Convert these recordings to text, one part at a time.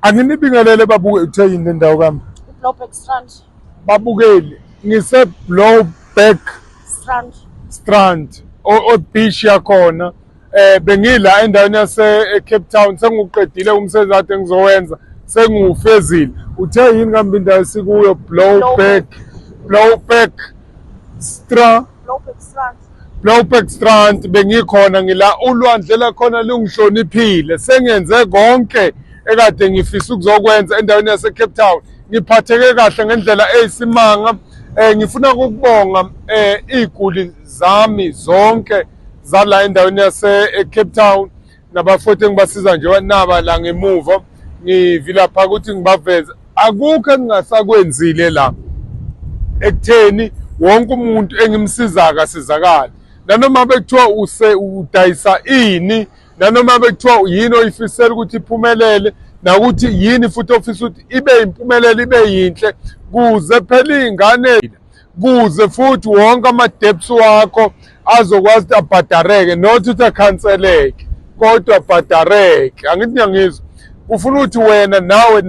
Anginibingelele babuke uthe yini le ndawo kami. Blowback Strand. Babukeli ngise Blowback Strand o beach yakhona. Bengila endaweni yase Cape Town senguqedile umsebenzi ade ngizowenza sengufezile. Uthe yini kambe indawo esikuyo Blowback Strand. Blowback Strand bengikhona ngila ulwandle lakhona lungihloniphile sengenze konke ekade ngifisa ukuzokwenza endaweni yase Cape Town. Ngiphatheke kahle ngendlela eyisimanga. Ngifuna ukubonga iguli zami zonke zala endaweni yase Cape Town nabafowethu engibasiza nje naba la ngemuva ngivilapha ukuthi ngibaveze. Akukho engingasakwenzile la ekutheni wonke umuntu engimsiza akasizakala. Nanoma bekuthiwa udayisa ini, nanoma bekuthiwa yini oyifisela ukuthi iphumelele, nakuthi yini futhi ofisa ukuthi ibe impumelelo ibe yinhle, kuze phela ingane, kuze futhi wonke ama-debts wakho azokwazi ukuthi abhadareke, not ukuthi akhanseleke, kodwa abhadareke. Angithi ngiyangizwa. Kufuna ukuthi wena nawe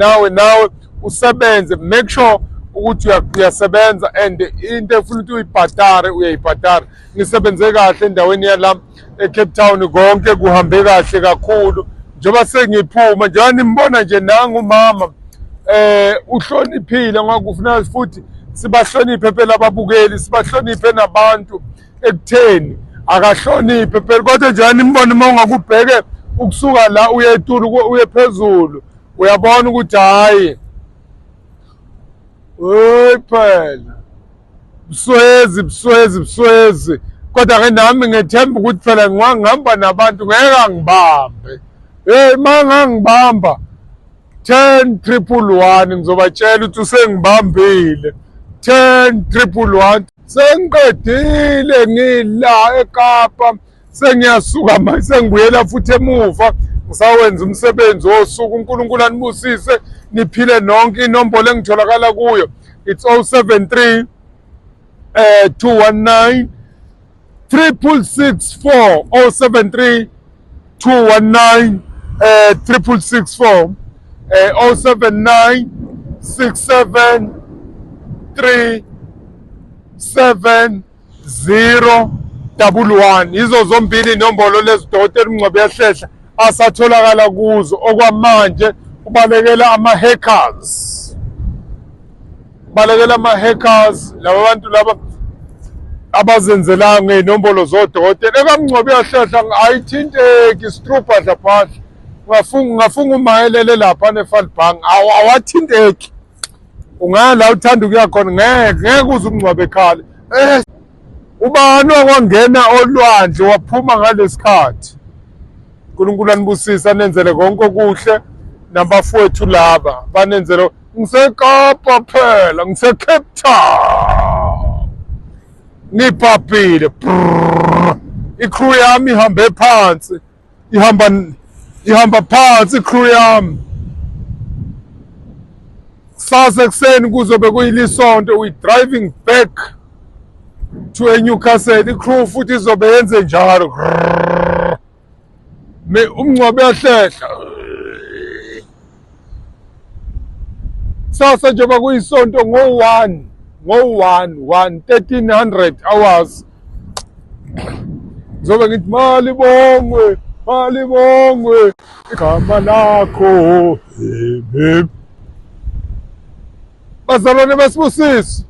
usebenze, make sure ukuthi uyasebenza and into efuna ukuthi uyibhadare uyayibhadara. Ngisebenze kahle endaweni yala eCape Town, konke kuhambe kahle kakhulu. Njengoba sengiphuma njengoba nimbona nje nangumama uhloniphile, ngakufuna futhi sibahloniphe phela ababukeli, sibahloniphe nabantu ekutheni akahloniphe phela. Kodwa njengoba nimbona uma ungakubheke ukusuka la uye eTulu uye phezulu, uyabona ukuthi hayi phela buswezi. Kodwa ke nami ngethemba ukuthi phela ngihamba nabantu ngeke angibambe. Mangangibamba 10-111 ngizobatshela ukuthi usengibambile. 10-111 sengiqedile ngila eKapa, sengiyasuka manje sengibuyela futhi emuva ngisawenza umsebenzi wosuku. uNkulunkulu anibusise niphile nonke. Inombolo engitholakala kuyo it's 073 219 6664 073 219 6664 079 67 37011. Izo zombili inombolo lezi Dr. Mngcwabi Yahlehla asatholakala kuzo okwamanje. Ubalekela ama-hackers, laba bantu laba abazenzela ngey'nombolo zodokotela. EkaMngcwabi Yahlehla ayithinteki istrupha laphana. Ungafunga umayelele lapha neFalbang awathinteki. Ungaya la uthanda ukuya khona ngeke uze umngcwabe ekhale. Ubani okwangena olwandle waphuma ngalesikhathi. uNkulunkulu anibusise anenzele konke okuhle nabafowethu laba banenzele. NgiseKapa phela, ngise-Cape Town ngibhabhile. Icrew yami ihambe phansi, ihamba phansi icrew yami. Kusasa ekuseni kuzobe kuyilisonto, we driving back to eNewcastle. Icrew futhi izobe yenze njalo. uMngcwabi Yahlehla sasa njengoba kuyisonto ngo-1 1300 hours ngizobe ngithi malibongwe igama lakho. Bazalwane besibusiso.